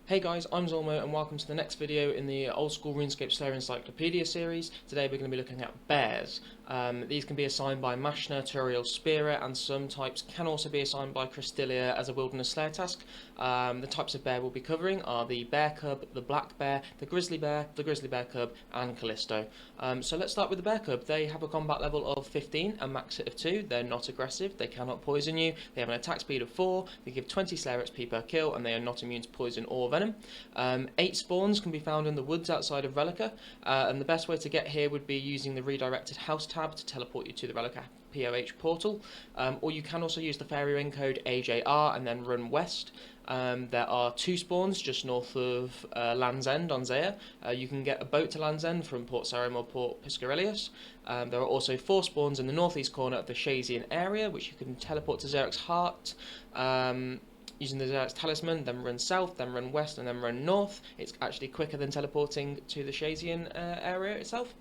Hey guys, I'm Zolmo and welcome to the next video in the Oldschool Runescape Slayer Encyclopedia series. Today we're going to be looking at bears. These can be assigned by Mashna, Turiel, Spearer, and some types can also be assigned by Cristilia as a Wilderness Slayer task. The types of bear we'll be covering are the Bear Cub, the Black Bear, the Grizzly Bear Cub, and Callisto. So let's start with the Bear Cub. They have a combat level of 15 and max hit of 2. They're not aggressive, they cannot poison you, they have an attack speed of 4, they give 20 Slayer XP per kill, and they are not immune to poison or venom. 8 spawns can be found in the woods outside of Relica, and the best way to get here would be using the redirected house tab to teleport you to the Relica POH portal, or you can also use the fairy ring code AJR and then run west. There are 2 spawns just north of Land's End on Zaya. You can get a boat to Land's End from Port Sarim or Port Piscarelius. There are also 4 spawns in the northeast corner of the Shazian area, which you can teleport to Xeric's Heart using the Xeric's Talisman, then run south, then run west, and then run north. It's actually quicker than teleporting to the Shazian area itself.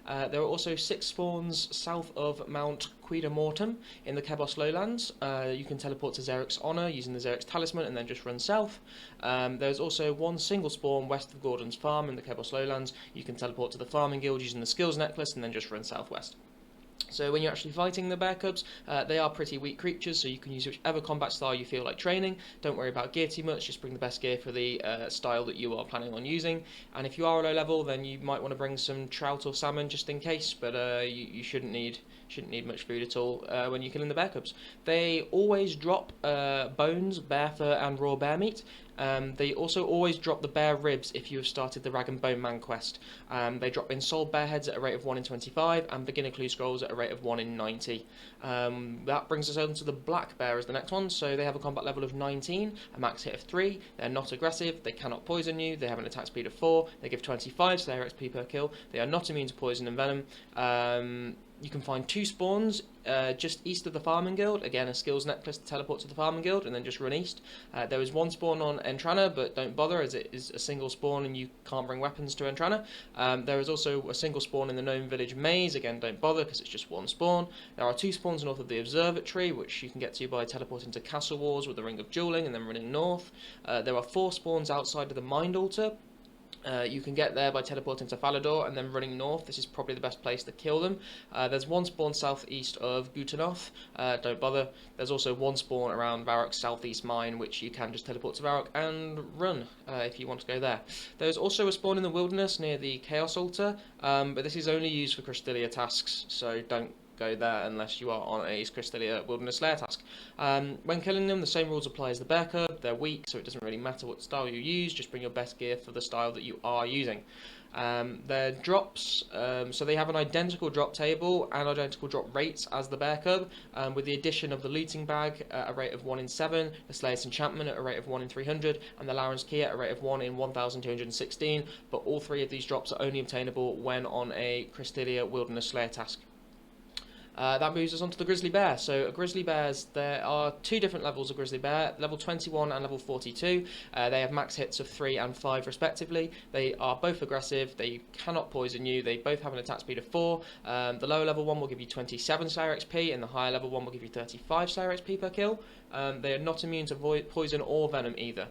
There are also 6 spawns south of Mount Quidamortum in the Kebos lowlands. You can teleport to Xeric's Honor using the Xeric's Talisman and then just run south. There's also 1 single spawn west of Gordon's Farm in the Kebos lowlands. You can teleport to the Farming Guild using the Skills Necklace and then just run southwest. So when you're actually fighting the bear cubs, they are pretty weak creatures, so you can use whichever combat style you feel like training. Don't worry about gear too much, just bring the best gear for the style that you are planning on using. And if you are a low level, then you might want to bring some trout or salmon just in case, but you shouldn't need much food at all when you're killing the bear cubs. They always drop bones, bear fur, and raw bear meat. They also always drop the bear ribs if you have started the Rag and Bone Man quest. They drop in soul bear heads at a rate of 1 in 25 and beginner clue scrolls at a rate of 1 in 90. That brings us on to the black bear as the next one. So they have a combat level of 19, a max hit of 3, they're not aggressive, they cannot poison you, they have an attack speed of 4, they give 25 Slayer XP per kill, they are not immune to poison and venom. You can find 2 spawns just east of the Farming Guild. Again, a skills necklace to teleport to the Farming Guild and then just run east. There is 1 spawn on Entrana, but don't bother as it is a single spawn and you can't bring weapons to Entrana. There is also a single spawn in the Gnome Village Maze. Again, don't bother because it's just 1 spawn. There are 2 spawns north of the Observatory, which you can get to by teleporting to Castle Walls with the Ring of Dueling and then running north. There are 4 spawns outside of the Mind Altar. You can get there by teleporting to Falador and then running north. This is probably the best place to kill them. There's 1 spawn southeast of Gutanoth. Don't bother. There's also 1 spawn around Varroc's southeast mine, which you can just teleport to Varroc and run if you want to go there. There's also a spawn in the wilderness near the Chaos Altar, but this is only used for Cristilia tasks, so don't go there unless you are on a Cristilia Wilderness Slayer task. When killing them, the same rules apply as the bear cub. They're weak, so it doesn't really matter what style you use, just bring your best gear for the style that you are using. Their drops, so they have an identical drop table and identical drop rates as the bear cub, with the addition of the looting bag at a rate of 1 in 7, the Slayer's Enchantment at a rate of 1 in 300, and the Laren's Key at a rate of 1 in 1216, but all 3 of these drops are only obtainable when on a Cristilia Wilderness Slayer task. That moves us on to the Grizzly Bear. So Grizzly Bears, there are 2 different levels of Grizzly Bear, level 21 and level 42. They have max hits of 3 and 5 respectively. They are both aggressive, they cannot poison you, they both have an attack speed of 4. The lower level one will give you 27 Slayer XP and the higher level one will give you 35 Slayer XP per kill. They are not immune to poison or venom either.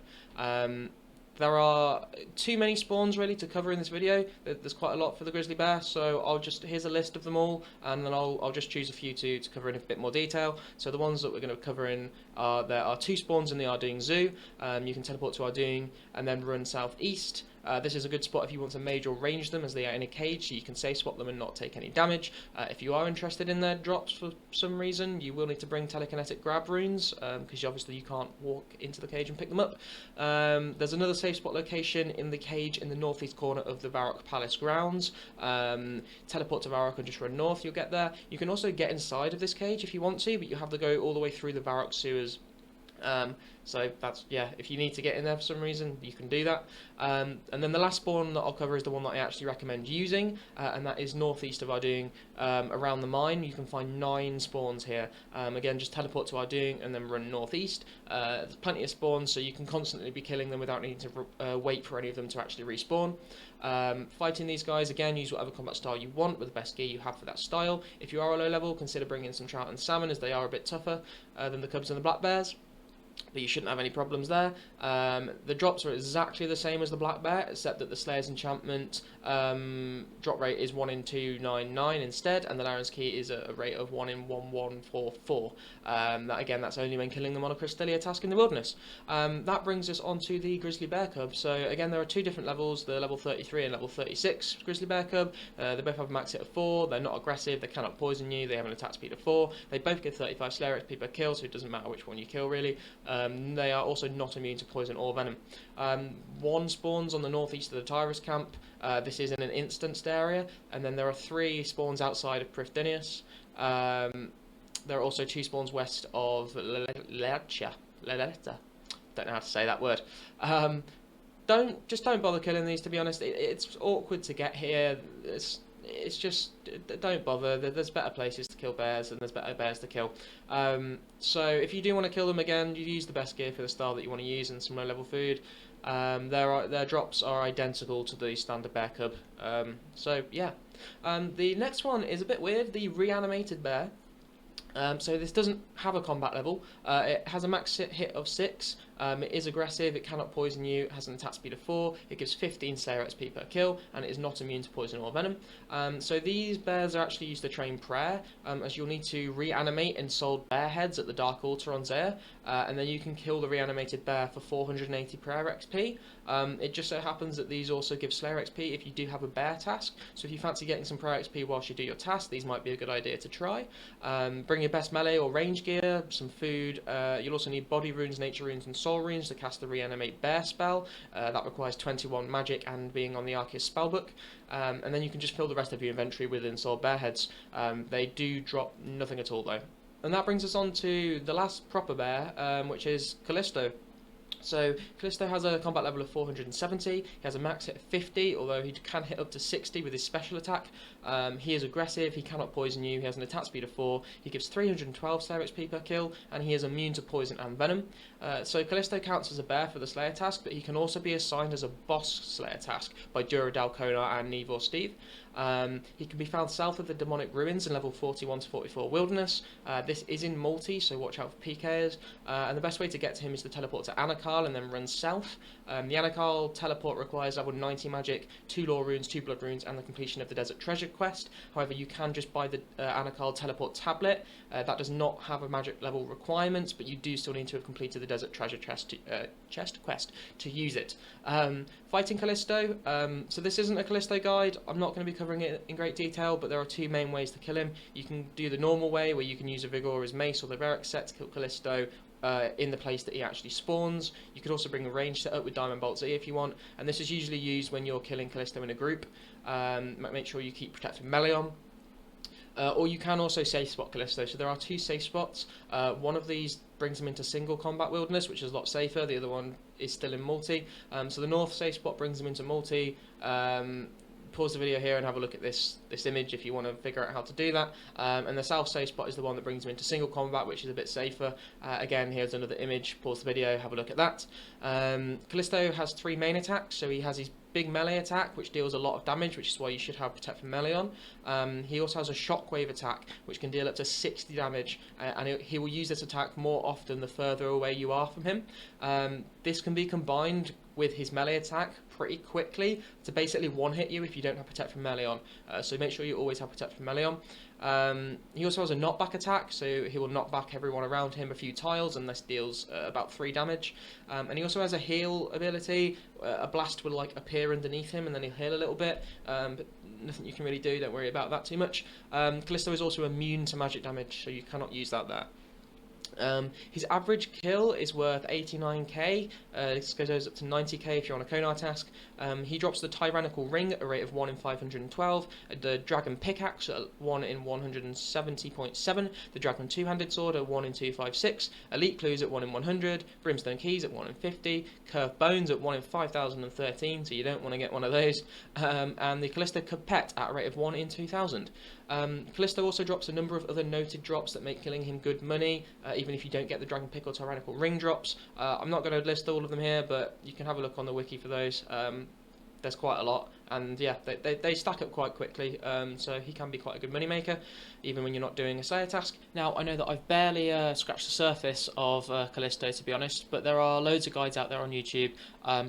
There are too many spawns really to cover in this video. There's quite a lot for the Grizzly Bear, so here's a list of them all, and then I'll just choose a few to cover in a bit more detail. So the ones that we're going to cover in there are 2 spawns in the Ardung Zoo. You can teleport to Ardung and then run southeast. This is a good spot if you want to mage or range them as they are in a cage, so you can safe swap them and not take any damage. If you are interested in their drops for some reason, you will need to bring telekinetic grab runes, because obviously you can't walk into the cage and pick them up. There's another safe spot location in the cage in the northeast corner of the Varroc Palace grounds. Teleport to Varroc and just run north, you'll get there. You can also get inside of this cage if you want to, but you have to go all the way through the Varroc sewers. So that's, yeah, if you need to get in there for some reason, you can do that. And then the last spawn that I'll cover is the one that I actually recommend using, and that is northeast of Ardung, around the mine. You can find 9 spawns here. Again, just teleport to Ardung and then run northeast. There's plenty of spawns, so you can constantly be killing them without needing to wait for any of them to actually respawn. Fighting these guys, again, use whatever combat style you want with the best gear you have for that style. If you are a low level, consider bringing some trout and salmon as they are a bit tougher than the cubs and the black bears. but you shouldn't have any problems there. The drops are exactly the same as the black bear, except that the Slayer's enchantment drop rate is 1 in 299 instead, and the Laren's key is a rate of 1 in 1144. That's only when killing them on a Crystalia task in the wilderness. That brings us on to the Grizzly Bear Cub. So again, there are two different levels, the level 33 and level 36 Grizzly Bear Cub. They both have a max hit of 4, they're not aggressive, they cannot poison you, they have an attack speed of 4, they both give 35 Slayer XP per kill, so it doesn't matter which one you kill really. They are also not immune to poison or venom. One spawns on the northeast of the Tyrus camp. This is in an instanced area, and then there are 3 spawns outside of Prifdinius. There are also 2 spawns west of Laleta. Don't know how to say that word. Don't bother killing these, to be honest. It's awkward to get here. It's just, don't bother. There's better places to kill bears, and there's better bears to kill. So if you do want to kill them again, you use the best gear for the style that you want to use and some low level food. Their drops are identical to the standard bear cub. So yeah. The next one is a bit weird, the Reanimated Bear. So this doesn't have a combat level. It has a max hit of 6. It is aggressive, it cannot poison you, it has an attack speed of 4, it gives 15 Slayer XP per kill, and it is not immune to poison or venom. So these bears are actually used to train prayer, as you'll need to reanimate ensouled bear heads at the Dark Altar on Zaya, and then you can kill the reanimated bear for 480 prayer XP. It just so happens that these also give Slayer XP if you do have a bear task, so if you fancy getting some prayer XP whilst you do your task, these might be a good idea to try. Bring your best melee or range gear, some food. You'll also need body runes, nature runes, and soul runes to cast the Reanimate Bear spell. That requires 21 magic and being on the Arceus spellbook. And then you can just fill the rest of your inventory with ensouled bear heads. They do drop nothing at all though. And that brings us on to the last proper bear, which is Callisto. So Callisto has a combat level of 470, he has a max hit of 50, although he can hit up to 60 with his special attack. He is aggressive, he cannot poison you, he has an attack speed of 4, he gives 312 Slayer XP per kill, and he is immune to poison and venom. So Callisto counts as a bear for the Slayer task, but he can also be assigned as a boss Slayer task by Duradal, Konar and Nevor Steve. He can be found south of the Demonic Ruins in level 41 to 44 Wilderness. This is in multi, so watch out for PKs. And the best way to get to him is to teleport to Anakal and then run south. The Anakal teleport requires level 90 magic, 2 lore runes, 2 blood runes, and the completion of the Desert Treasure quest. However, you can just buy the Anakal teleport tablet. That does not have a magic level requirement, but you do still need to have completed the Desert Treasure chest quest to use it. Fighting Callisto. So this isn't a Callisto guide. I'm not going to be covering it in great detail, but there are 2 main ways to kill him. You can do the normal way, where you can use a Vigor's Mace or the Varric set to kill Callisto in the place that he actually spawns. You could also bring a range set up with Diamond Bolt Z if you want, and this is usually used when you're killing Callisto in a group. Make sure you keep protecting melee on. Or you can also safe spot Callisto. So there are 2 safe spots. One of these brings him into single combat wilderness, which is a lot safer. The other one is still in multi. So the north safe spot brings him into multi. Pause the video here and have a look at this image if you want to figure out how to do that. And the south safe spot is the one that brings him into single combat, which is a bit safer. Again, here's another image. Pause the video, have a look at that. Callisto has 3 main attacks, so he has his big melee attack, which deals a lot of damage, which is why you should have Protect from Melee on. He also has a Shockwave attack, which can deal up to 60 damage, and he will use this attack more often the further away you are from him. This can be combined with his melee attack pretty quickly to basically one-hit you if you don't have Protect from Melee on. So make sure you always have Protect from Melee on. He also has a knockback attack, so he will knock back everyone around him a few tiles, and this deals about 3 damage. And he also has a heal ability. A blast will like appear underneath him, and then he'll heal a little bit, but nothing you can really do. Don't worry about that too much. Callisto is also immune to magic damage, so you cannot use that there. His average kill is worth 89k, this goes up to 90k if you're on a Konar task. He drops the Tyrannical Ring at a rate of 1 in 512, the Dragon Pickaxe at 1 in 170.7, the Dragon Two-Handed Sword at 1 in 256, Elite Clues at 1 in 100, Brimstone Keys at 1 in 50, Curved Bones at 1 in 5013, so you don't want to get one of those, and the Callisto Cupette at a rate of 1 in 2000. Callisto also drops a number of other noted drops that make killing him good money, even if you don't get the Dragon Pick or Tyrannical Ring drops. I'm not going to list all of them here, but you can have a look on the wiki for those. There's quite a lot. and yeah, they stack up quite quickly, so he can be quite a good moneymaker, even when you're not doing a Slayer task. Now, I know that I've barely scratched the surface of Callisto, to be honest, but there are loads of guides out there on YouTube,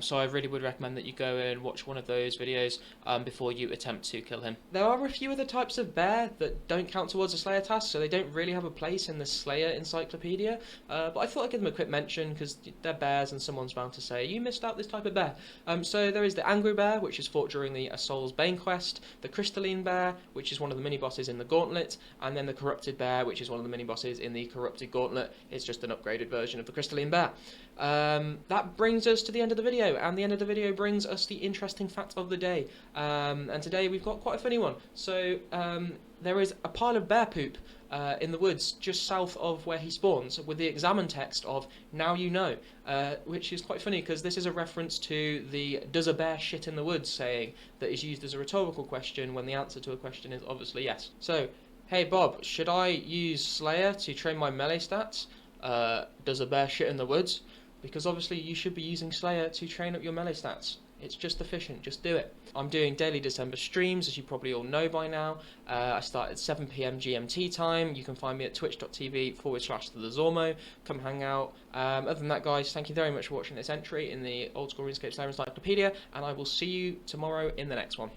so I really would recommend that you go and watch one of those videos before you attempt to kill him. There are a few other types of bear that don't count towards a Slayer task, so they don't really have a place in the Slayer Encyclopedia, but I thought I'd give them a quick mention because they're bears and someone's bound to say, you missed out this type of bear. So there is the Angry Bear, which is fought during the A Soul's Bane quest, the Crystalline Bear, which is one of the mini-bosses in the Gauntlet, and then the Corrupted Bear, which is one of the mini-bosses in the Corrupted Gauntlet. It's just an upgraded version of the Crystalline Bear. That brings us to the end of the video, and the end of the video brings us the interesting fact of the day. And today we've got quite a funny one. So there is a pile of bear poop in the woods just south of where he spawns, with the examine text of "Now you know," which is quite funny because this is a reference to the "Does a bear shit in the woods" saying that is used as a rhetorical question when the answer to a question is obviously yes. So, hey Bob, should I use Slayer to train my melee stats? Does a bear shit in the woods? Because obviously you should be using Slayer to train up your melee stats. It's just efficient, just do it. I'm doing daily December streams, as you probably all know by now. I start at 7 PM GMT time. You can find me at twitch.tv/TheZormo. Come hang out. Other than that, guys, thank you very much for watching this entry in the Old School Runescape Slayer Encyclopedia, and I will see you tomorrow in the next one.